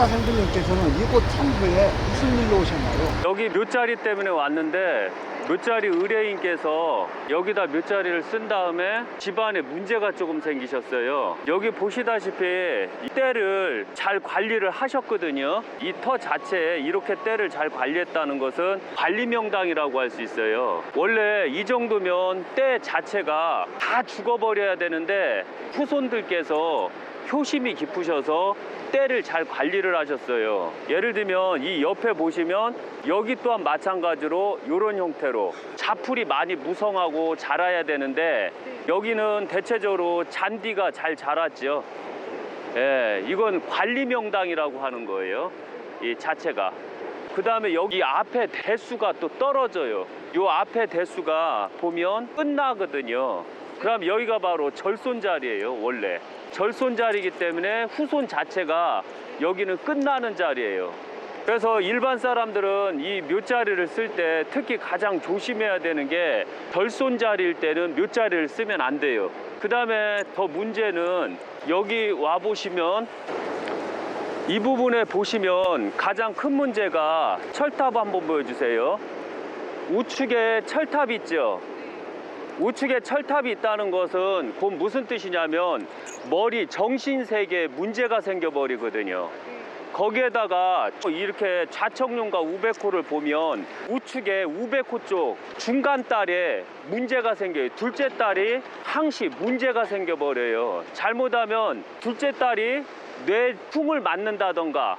역사생들님께서는 이곳 참부에 무슨 일로 오셨나요? 여기 묘자리 때문에 왔는데 묘자리 의뢰인께서 여기다 묘자리를 쓴 다음에 집안에 문제가 조금 생기셨어요. 여기 보시다시피 이 때를 잘 관리를 하셨거든요. 이 터 자체에 이렇게 때를 잘 관리했다는 것은 관리명당이라고 할 수 있어요. 원래 이 정도면 때 자체가 다 죽어버려야 되는데 후손들께서 효심이 깊으셔서 때를 잘 관리를 하셨어요. 예를 들면 이 옆에 보시면 여기 또한 마찬가지로 이런 형태로 자풀이 많이 무성하고 자라야 되는데 여기는 대체적으로 잔디가 잘 자랐죠. 예, 이건 관리명당이라고 하는 거예요. 이 자체가. 그 다음에 여기 앞에 대수가 또 떨어져요. 요 앞에 대수가 보면 끝나거든요. 그럼 여기가 바로 절손 자리예요. 원래 절손 자리이기 때문에 후손 자체가 여기는 끝나는 자리예요. 그래서 일반 사람들은 이 묘자리를 쓸 때 특히 가장 조심해야 되는 게 절손 자리일 때는 묘자리를 쓰면 안 돼요. 그 다음에 더 문제는 여기 와 보시면 이 부분에 보시면 가장 큰 문제가 철탑 한번 보여주세요. 우측에 철탑이 있죠. 우측에 철탑이 있다는 것은 곧 무슨 뜻이냐면 머리 정신세계에 문제가 생겨버리거든요. 거기에다가 이렇게 좌청룡과 우백호를 보면 우측에 우백호 쪽 중간 딸에 문제가 생겨요. 둘째 딸이 항시 문제가 생겨버려요. 잘못하면 둘째 딸이 뇌풍을 맞는다던가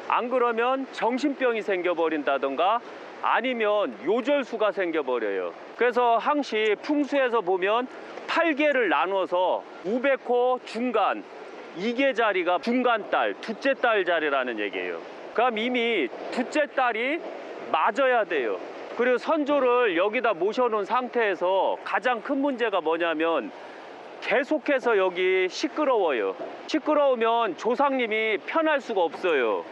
안 그러면 정신병이 생겨버린다던가 아니면 요절수가 생겨버려요. 그래서 항시 풍수에서 보면 8개를 나눠서 우백호 중간 2개 자리가 중간 딸, 둘째 딸 자리라는 얘기예요. 그럼 이미 둘째 딸이 맞아야 돼요. 그리고 선조를 여기다 모셔놓은 상태에서 가장 큰 문제가 뭐냐면 계속해서 여기 시끄러워요. 시끄러우면 조상님이 편할 수가 없어요.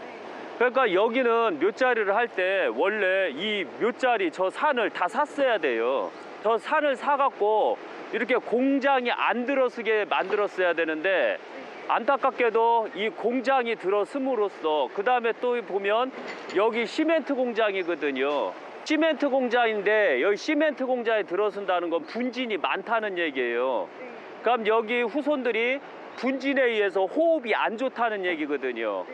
그러니까 여기는 묘자리를 할 때 원래 이 묘자리 저 산을 다 샀어야 돼요. 저 산을 사갖고 이렇게 공장이 안 들어서게 만들었어야 되는데 안타깝게도 이 공장이 들어섬으로써 그 다음에 또 보면 여기 시멘트 공장이거든요. 시멘트 공장인데 여기 시멘트 공장에 들어선다는 건 분진이 많다는 얘기예요. 그럼 여기 후손들이 분진에 의해서 호흡이 안 좋다는 얘기거든요.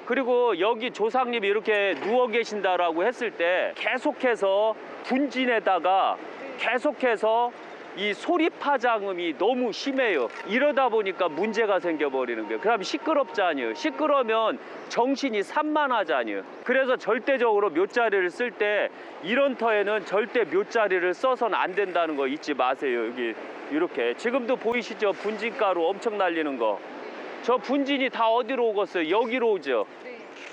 그리고 여기 조상님이 이렇게 누워 계신다라고 했을 때 계속해서 분진에다가 계속해서 이 소리 파장음이 너무 심해요. 이러다 보니까 문제가 생겨버리는 거예요. 그럼 시끄럽잖아요. 시끄러우면 정신이 산만하잖아요. 그래서 절대적으로 묘자리를 쓸 때 이런 터에는 절대 묘자리를 써서는 안 된다는 거 잊지 마세요. 여기 이렇게 지금도 보이시죠? 분진가루 엄청 날리는 거. 저 분진이 다 어디로 오겠어요? 여기로 오죠.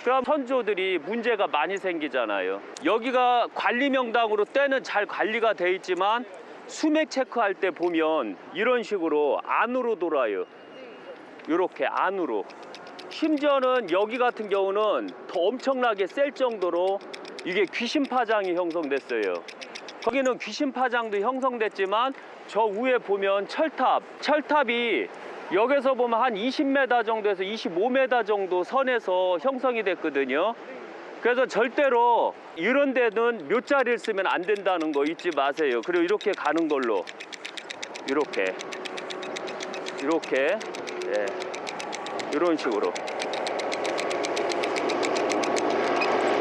그럼 선조들이 문제가 많이 생기잖아요. 여기가 관리명당으로 때는 잘 관리가 돼 있지만 수맥 체크할 때 보면 이런 식으로 안으로 돌아요. 이렇게 안으로. 심지어는 여기 같은 경우는 더 엄청나게 셀 정도로 이게 귀신 파장이 형성됐어요. 거기는 귀신 파장도 형성됐지만 저 위에 보면 철탑이 여기서 보면 한 20m 정도에서 25m 정도 선에서 형성이 됐거든요. 그래서 절대로 이런 데는 묘자리를 쓰면 안 된다는 거 잊지 마세요. 그리고 이렇게 가는 걸로 이렇게 예, 이런 식으로.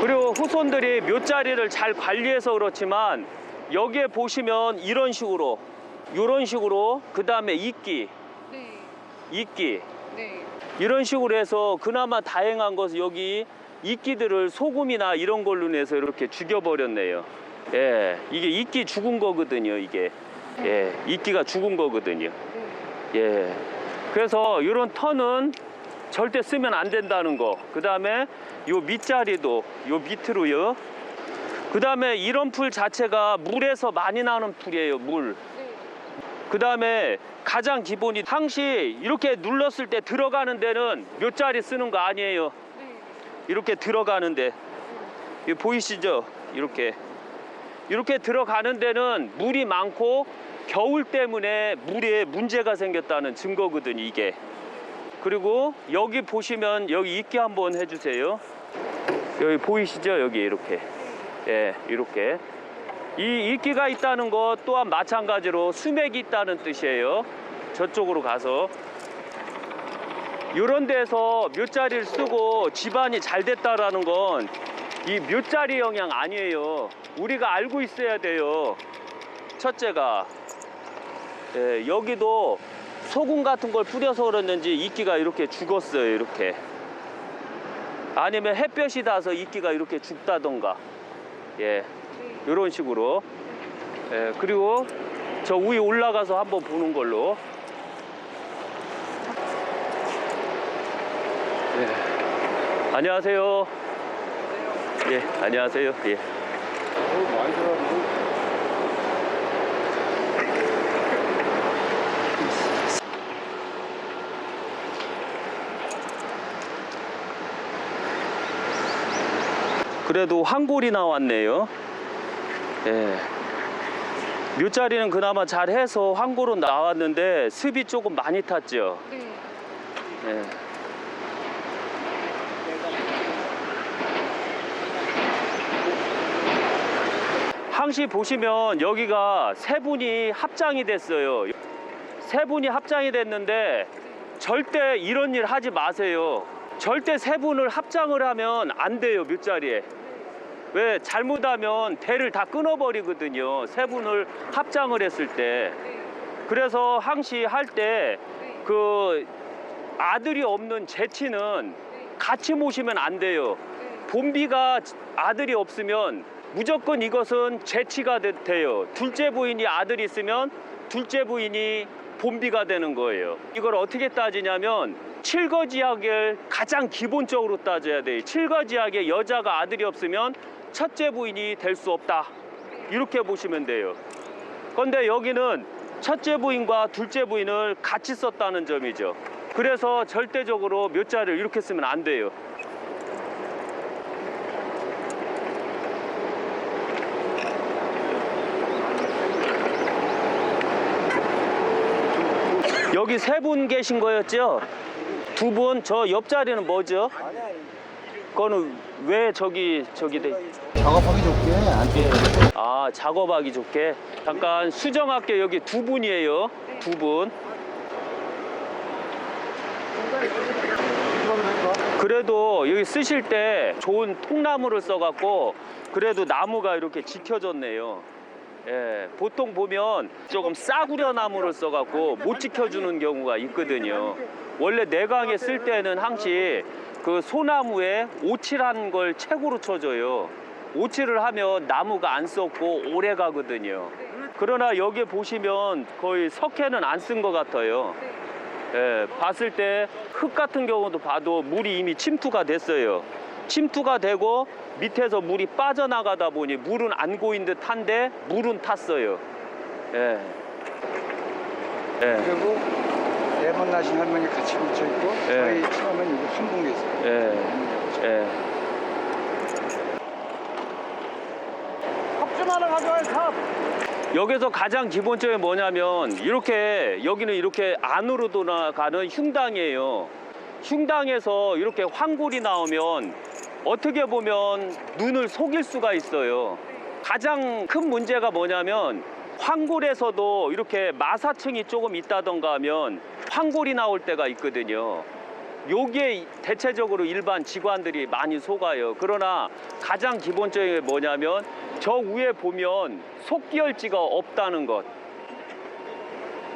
그리고 후손들이 묘자리를 잘 관리해서 그렇지만 여기에 보시면 이런 식으로 그 다음에 이끼 이런 식으로 해서 그나마 다행한 것은 여기 이끼들을 소금이나 이런 걸로 내서 이렇게 죽여버렸네요. 예, 이게 이끼 죽은 거거든요. 이게 이끼가 죽은 거거든요. 예, 그래서 이런 터는 절대 쓰면 안 된다는 거. 그 다음에 요 밑자리도 요 밑으로요. 그 다음에 이런 풀 자체가 물에서 많이 나는 풀이에요. 물. 그 다음에 가장 기본이 항시 이렇게 눌렀을 때 들어가는 데는 묘자리 쓰는 거 아니에요. 이렇게 들어가는데 보이시죠? 이렇게 들어가는 데는 물이 많고 겨울 때문에 물에 문제가 생겼다는 증거거든요. 이게 그리고 여기 보시면 여기 이끼 한번 해주세요. 여기 보이시죠? 여기 이렇게. 예, 이렇게. 이 이끼가 있다는 것 또한 마찬가지로 수맥이 있다는 뜻이에요. 저쪽으로 가서. 이런 데서 묘자리를 쓰고 집안이 잘 됐다라는 건 이 묘자리 영향 아니에요. 우리가 알고 있어야 돼요. 첫째가 여기도 소금 같은 걸 뿌려서 그랬는지 이끼가 이렇게 죽었어요. 이렇게. 아니면 햇볕이 닿아서 이끼가 이렇게 죽다던가. 예, 이런 식으로. 예, 그리고 저 위에 올라가서 한번 보는 걸로. 예. 안녕하세요. 예, 안녕하세요. 예. 많이 들어가지고. 그래도 황골이 나왔네요. 예. 묘자리는 그나마 잘해서 황골은 나왔는데 습이 조금 많이 탔죠. 네. 예. 항시 보시면 여기가 세 분이 합장이 됐어요. 세 분이 합장이 됐는데 절대 이런 일 하지 마세요. 절대 세 분을 합장을 하면 안 돼요. 묘자리에. 왜? 잘못하면 대를 다 끊어버리거든요. 세 분을 합장을 했을 때. 그래서 항시 할 때 그 아들이 없는 제치는 같이 모시면 안 돼요. 본비가 아들이 없으면 무조건 이것은 제치가 돼요. 둘째 부인이 아들이 있으면 둘째 부인이 본비가 되는 거예요. 이걸 어떻게 따지냐면 칠거지약을 가장 기본적으로 따져야 돼요. 칠거지약에 여자가 아들이 없으면 첫째 부인이 될 수 없다. 이렇게 보시면 돼요. 그런데 여기는 첫째 부인과 둘째 부인을 같이 썼다는 점이죠. 그래서 절대적으로 묘자를 이렇게 쓰면 안 돼요. 여기 세 분 계신 거였죠? 두 분, 저 옆자리는 뭐죠? 그거는 왜 저기 돼? 작업하기 좋게 안 돼. 아, 작업하기 좋게. 잠깐 수정할게. 여기 두 분이에요. 두 분. 그래도 여기 쓰실 때 좋은 통나무를 써갖고 그래도 나무가 이렇게 지켜졌네요. 예, 보통 보면 조금 싸구려 나무를 써갖고 못 지켜주는 경우가 있거든요. 원래 내강에 쓸 때는 항시 그 소나무에 오칠한 걸 최고로 쳐줘요. 오칠을 하면 나무가 안 썩고 오래 가거든요. 그러나 여기 보시면 거의 석회는 안 쓴 것 같아요. 예, 봤을 때 흙 같은 경우도 봐도 물이 이미 침투가 됐어요. 침투가 되고 밑에서 물이 빠져나가다 보니 물은 안 고인 듯한데 물은 탔어요. 예. 예. 그리고 레몬 나신 할머니 같이 묻혀 있고 저희 처음엔 이거 한 봉에 있어요. 예. 예. 컵 좀 하나 가져와요. 컵. 여기서 가장 기본적인 뭐냐면 이렇게 여기는 이렇게 안으로 돌아가는 흉당이에요. 흉당에서 이렇게 황골이 나오면 어떻게 보면 눈을 속일 수가 있어요. 가장 큰 문제가 뭐냐면 황골에서도 이렇게 마사층이 조금 있다던가 하면 황골이 나올 때가 있거든요. 요게 대체적으로 일반 직관들이 많이 속아요. 그러나 가장 기본적인 게 뭐냐면 저 위에 보면 속기혈지가 없다는 것.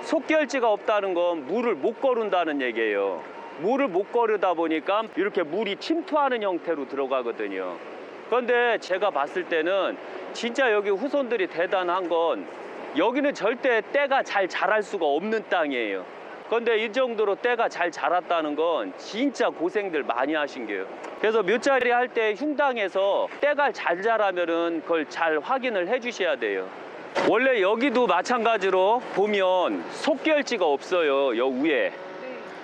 속기혈지가 없다는 건 물을 못 거른다는 얘기예요. 물을 못 거르다 보니까 이렇게 물이 침투하는 형태로 들어가거든요. 그런데 제가 봤을 때는 진짜 여기 후손들이 대단한 건 여기는 절대 때가 잘 자랄 수가 없는 땅이에요. 그런데 이 정도로 때가 잘 자랐다는 건 진짜 고생들 많이 하신 거예요. 그래서 묘자리 할 때 흉당에서 때가 잘 자라면은 그걸 잘 확인을 해 주셔야 돼요. 원래 여기도 마찬가지로 보면 속결지가 없어요. 여기 위에.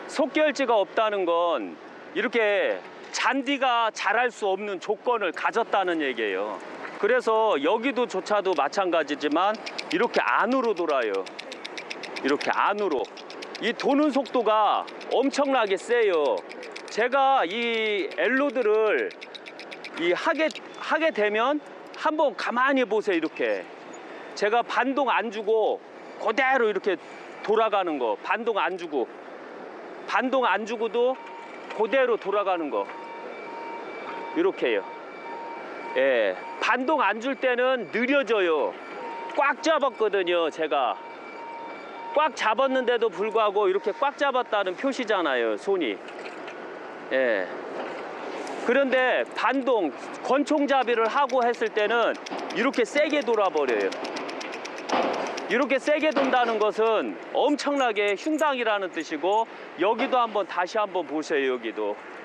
속결지가 없다는 건 이렇게 잔디가 자랄 수 없는 조건을 가졌다는 얘기예요. 그래서 여기도 조차도 마찬가지지만 이렇게 안으로 돌아요. 이렇게 안으로. 이 도는 속도가 엄청나게 세요. 제가 이 엘로드를 하게 되면 한번 가만히 보세요. 이렇게 제가 반동 안 주고 그대로 이렇게 돌아가는 거, 반동 안 주고도 그대로 돌아가는 거, 이렇게요. 예, 반동 안 줄 때는 느려져요. 꽉 잡았거든요. 제가 꽉 잡았는데도 불구하고 이렇게 꽉 잡았다는 표시잖아요, 손이. 예. 그런데 반동, 권총잡이를 하고 했을 때는 이렇게 세게 돌아버려요. 이렇게 세게 돈다는 것은 엄청나게 흉당이라는 뜻이고, 여기도 다시 한번 보세요.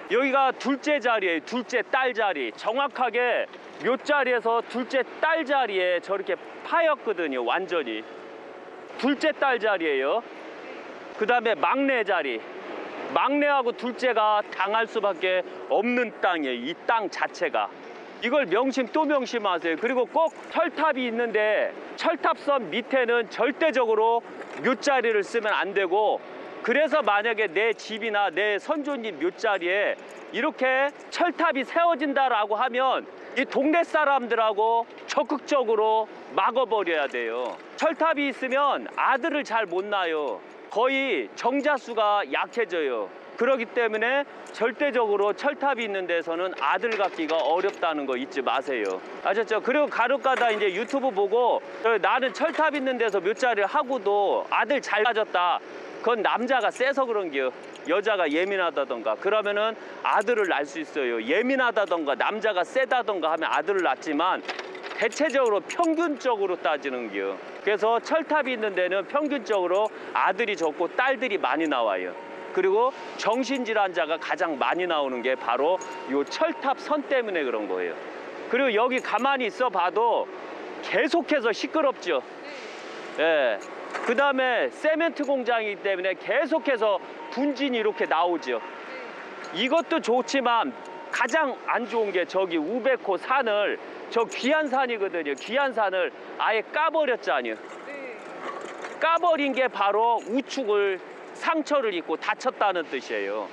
여기가 둘째 자리예요. 둘째 딸 자리. 정확하게 몇 자리에서 둘째 딸 자리에 저렇게 파였거든요. 완전히 둘째 딸 자리예요. 그 다음에 막내 자리. 막내하고 둘째가 당할 수밖에 없는 땅이에요. 이 땅 자체가. 이걸 명심 또 명심하세요. 그리고 꼭 철탑이 있는데 철탑선 밑에는 절대적으로 묘자리를 쓰면 안 되고, 그래서 만약에 내 집이나 내 선조님 묘자리에 이렇게 철탑이 세워진다라고 하면 이 동네 사람들하고 적극적으로 막아버려야 돼요. 철탑이 있으면 아들을 잘 못 낳아요. 거의 정자수가 약해져요. 그렇기 때문에 절대적으로 철탑이 있는 데서는 아들 갖기가 어렵다는 거 잊지 마세요. 아셨죠? 그리고 간혹가다 이제 유튜브 보고 나는 철탑 있는 데서 묘자리를 하고도 아들 잘 가졌다. 그건 남자가 세서 그런겨. 여자가 예민하다던가 그러면은 아들을 낳을 수 있어요. 예민하다던가 남자가 세다던가 하면 아들을 낳지만 대체적으로 평균적으로 따지는겨. 그래서 철탑이 있는 데는 평균적으로 아들이 적고 딸들이 많이 나와요. 그리고 정신질환자가 가장 많이 나오는 게 바로 이 철탑선 때문에 그런 거예요. 그리고 여기 가만히 있어 봐도 계속해서 시끄럽죠. 예. 그 다음에 세멘트 공장이기 때문에 계속해서 분진이 이렇게 나오죠. 이것도 좋지만 가장 안 좋은 게 저기 우베코 산을, 저 귀한 산이거든요. 귀한 산을 아예 까버렸잖아요. 까버린 게 바로 우측을 상처를 입고 다쳤다는 뜻이에요.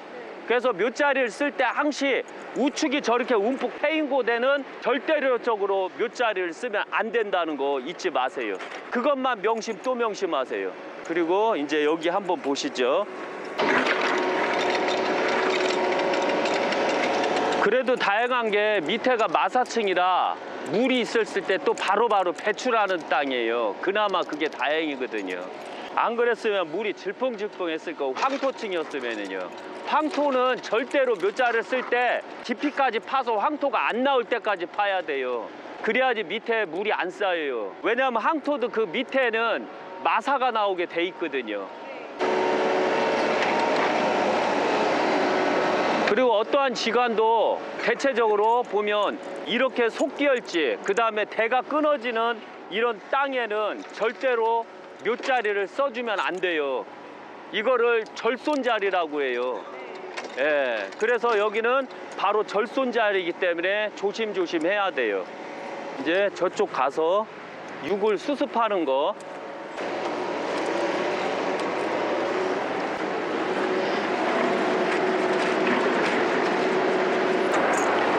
그래서 묘자리를 쓸 때 항시 우측이 저렇게 움푹 패인 곳에는 절대적으로 묘자리를 쓰면 안 된다는 거 잊지 마세요. 그것만 명심 또 명심하세요. 그리고 이제 여기 한번 보시죠. 그래도 다행한 게 밑에가 마사층이라 물이 있었을 때 또 바로바로 배출하는 땅이에요. 그나마 그게 다행이거든요. 안 그랬으면 물이 질풍질풍 했을 거고 황토층이었으면은요. 황토는 절대로 묘자를 쓸 때 깊이까지 파서 황토가 안 나올 때까지 파야 돼요. 그래야지 밑에 물이 안 쌓여요. 왜냐하면 황토도 그 밑에는 마사가 나오게 돼 있거든요. 그리고 어떠한 지관도 대체적으로 보면 이렇게 속기열지, 그 다음에 대가 끊어지는 이런 땅에는 절대로 묘자리를 써주면 안 돼요. 이거를 절손자리라고 해요. 예, 그래서 여기는 바로 절손자리이기 때문에 조심조심 해야 돼요. 이제 저쪽 가서 육을 수습하는 거.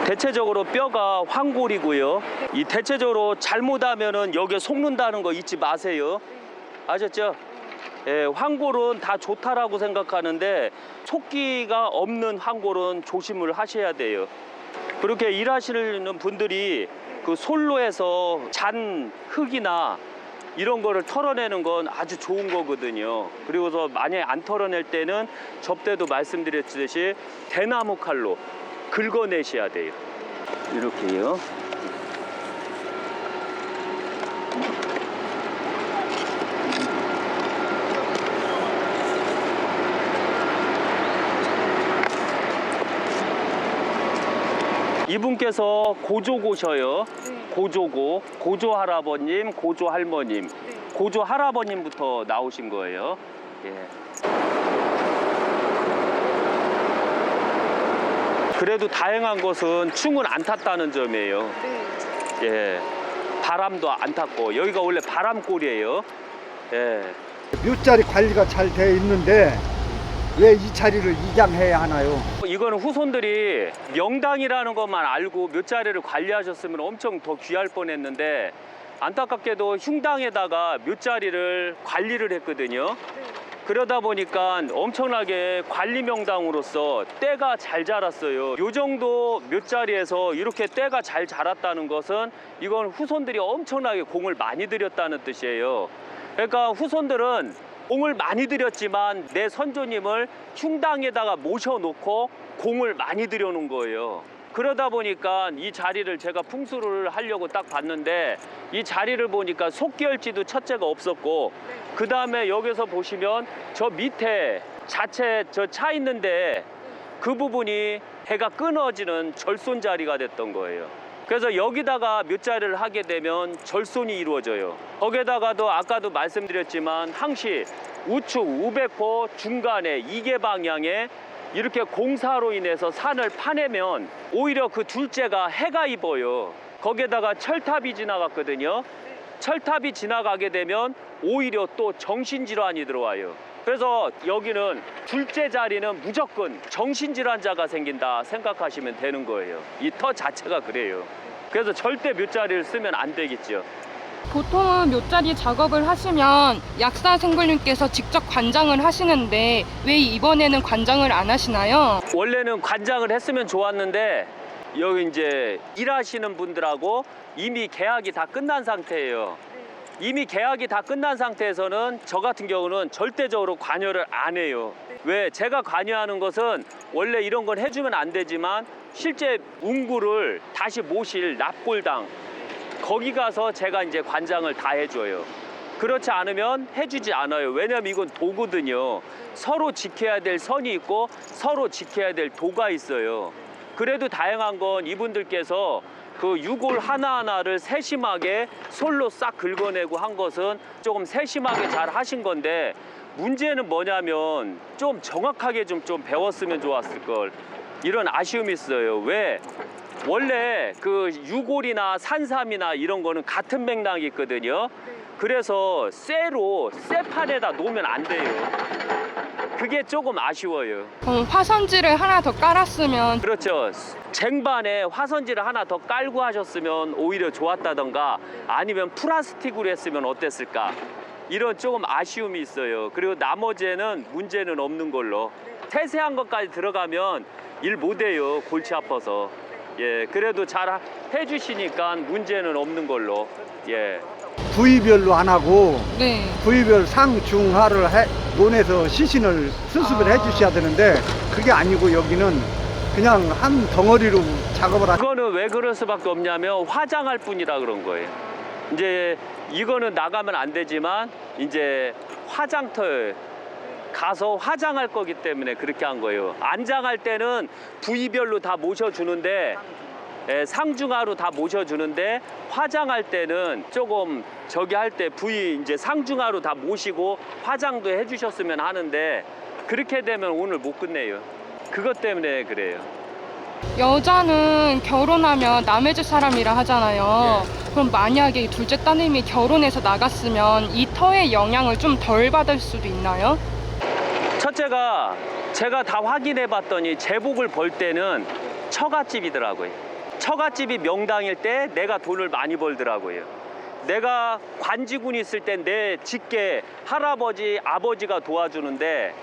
대체적으로 뼈가 황골이고요. 이 대체적으로 잘못하면은 여기에 속는다는 거 잊지 마세요. 아셨죠? 예, 황골은 다 좋다라고 생각하는데 속기가 없는 황골은 조심을 하셔야 돼요. 그렇게 일하시는 분들이 그 솔로에서 잔 흙이나 이런 거를 털어내는 건 아주 좋은 거거든요. 그리고서 만약에 안 털어낼 때는 접대도 말씀드렸듯이 대나무 칼로 긁어내셔야 돼요. 이렇게요. 이분께서 고조고셔요. 고조 할아버님, 고조 할머님, 고조 할아버님부터 나오신 거예요. 예. 그래도 다행한 것은 충은 안 탔다는 점이에요. 예, 바람도 안 탔고 여기가 원래 바람골이에요. 예. 묘자리 관리가 잘 돼 있는데 왜 이 자리를 이장해야 하나요? 이거는 후손들이 명당이라는 것만 알고 몇 자리를 관리하셨으면 엄청 더 귀할 뻔했는데 안타깝게도 흉당에다가 몇 자리를 관리를 했거든요. 그러다 보니까 엄청나게 관리 명당으로서 때가 잘 자랐어요. 요 정도 몇 자리에서 이렇게 때가 잘 자랐다는 것은 이건 후손들이 엄청나게 공을 많이 들였다는 뜻이에요. 그러니까 후손들은 공을 많이 들였지만 내 선조님을 흉당에다가 모셔놓고 공을 많이 들여놓은 거예요. 그러다 보니까 이 자리를 제가 풍수를 하려고 딱 봤는데 이 자리를 보니까 속기열지도 첫째가 없었고 그 다음에 여기서 보시면 저 밑에 자체 저 차 있는데 그 부분이 해가 끊어지는 절손 자리가 됐던 거예요. 그래서 여기다가 몇 자리를 하게 되면 절손이 이루어져요. 거기에다가도 아까도 말씀드렸지만 항시 우측 우백호 중간에 이계 방향에 이렇게 공사로 인해서 산을 파내면 오히려 그 둘째가 해가 입어요. 거기에다가 철탑이 지나갔거든요. 철탑이 지나가게 되면 오히려 또 정신질환이 들어와요. 그래서 여기는 둘째 자리는 무조건 정신질환자가 생긴다 생각하시면 되는 거예요. 이 터 자체가 그래요. 그래서 절대 몇 자리를 쓰면 안 되겠죠. 보통은 묘자리 작업을 하시면 약사생굴님께서 직접 관장을 하시는데 왜 이번에는 관장을 안 하시나요? 원래는 관장을 했으면 좋았는데 여기 이제 일하시는 분들하고 이미 계약이 다 끝난 상태예요. 이미 계약이 다 끝난 상태에서는 저 같은 경우는 절대적으로 관여를 안 해요. 왜? 제가 관여하는 것은 원래 이런 건 해주면 안 되지만 실제 운구를 다시 모실 납골당 거기 가서 제가 이제 관장을 다 해줘요. 그렇지 않으면 해주지 않아요. 왜냐면 이건 도거든요. 서로 지켜야 될 선이 있고 서로 지켜야 될 도가 있어요. 그래도 다행한 건 이분들께서 그 유골 하나하나를 세심하게 솔로 싹 긁어내고 한 것은 조금 세심하게 잘 하신 건데 문제는 뭐냐면 좀 정확하게 좀 배웠으면 좋았을 걸. 이런 아쉬움이 있어요. 왜? 원래 그 유골이나 산삼이나 이런 거는 같은 맥락이 있거든요. 그래서 쇠판에다 놓으면 안 돼요. 그게 조금 아쉬워요. 화선지를 하나 더 깔았으면 그렇죠. 쟁반에 화선지를 하나 더 깔고 하셨으면 오히려 좋았다던가 아니면 플라스틱으로 했으면 어땠을까. 이런 조금 아쉬움이 있어요. 그리고 나머지에는 문제는 없는 걸로. 세세한 것까지 들어가면 일 못해요. 골치 아파서. 예, 그래도 잘 해주시니까 문제는 없는 걸로. 예. 부위별로 안 하고 네. 부위별 상중하를 논해서 시신을 수습을 해주셔야 되는데 그게 아니고 여기는 그냥 한 덩어리로 작업을 그거는 왜 그럴 수밖에 없냐면 화장할 뿐이라 그런 거예요. 이제 이거는 나가면 안 되지만 이제 화장터에 가서 화장할 거기 때문에 그렇게 한 거예요. 안장할 때는 부위별로 다 모셔주는데 상중하로 다 모셔주는데 화장할 때는 조금 저기 할 때 부위 이제 상중하로 다 모시고 화장도 해주셨으면 하는데 그렇게 되면 오늘 못 끝내요. 그것 때문에 그래요. 여자는 결혼하면 남의 집 사람이라 하잖아요. 예. 그럼 만약에 둘째 따님이 결혼해서 나갔으면 이 터의 영향을 좀 덜 받을 수도 있나요? 첫째가 제가 다 확인해 봤더니 제복을 벌 때는 처갓집이더라고요. 처갓집이 명당일 때 내가 돈을 많이 벌더라고요. 내가 관지군이 있을 때 내 직계 할아버지, 아버지가 도와주는데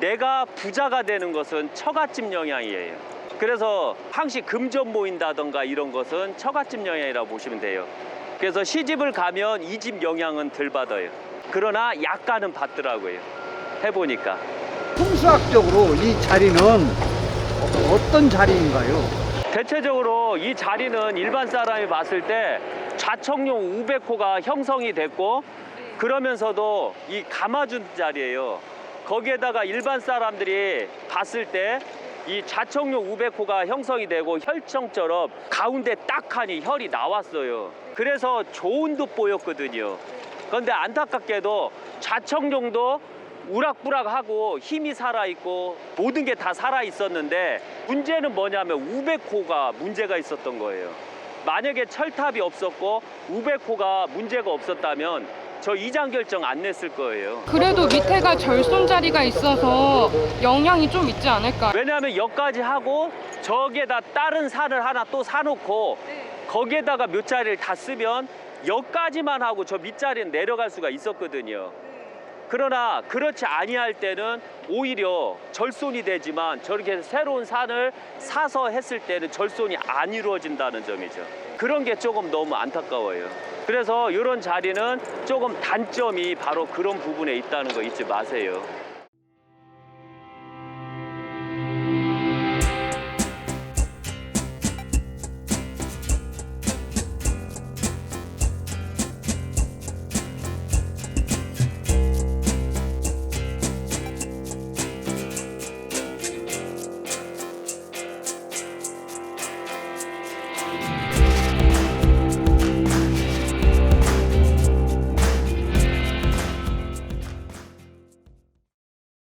내가 부자가 되는 것은 처갓집 영향이에요. 그래서 항시 금전 모인다던가 이런 것은 처갓집 영향이라고 보시면 돼요. 그래서 시집을 가면 이 집 영향은 덜 받아요. 그러나 약간은 받더라고요. 해보니까. 풍수학적으로 이 자리는 어떤 자리인가요? 대체적으로 이 자리는 일반 사람이 봤을 때 좌청룡 우백호가 형성이 됐고 그러면서도 이 감아준 자리예요. 거기에다가 일반 사람들이 봤을 때 이 좌청룡 우백호가 형성이 되고 혈청처럼 가운데 딱하니 혈이 나왔어요. 그래서 좋은 듯 보였거든요. 그런데 안타깝게도 좌청룡도 우락부락하고 힘이 살아있고 모든 게 다 살아있었는데 문제는 뭐냐면 우백호가 문제가 있었던 거예요. 만약에 철탑이 없었고 우베코가 문제가 없었다면 저 이장 결정 안 냈을 거예요. 그래도 밑에가 절손 자리가 있어서 영향이 좀 있지 않을까? 왜냐하면 여기까지 하고 저기에다 다른 산을 하나 또 사놓고 거기에다가 몇 자리를 다 쓰면 여기까지만 하고 저 밑자리는 내려갈 수가 있었거든요. 그러나 그렇지 아니할 때는 오히려 절손이 되지만 저렇게 해서 새로운 산을 사서 했을 때는 절손이 안 이루어진다는 점이죠. 그런 게 조금 너무 안타까워요. 그래서 이런 자리는 조금 단점이 바로 그런 부분에 있다는 거 잊지 마세요.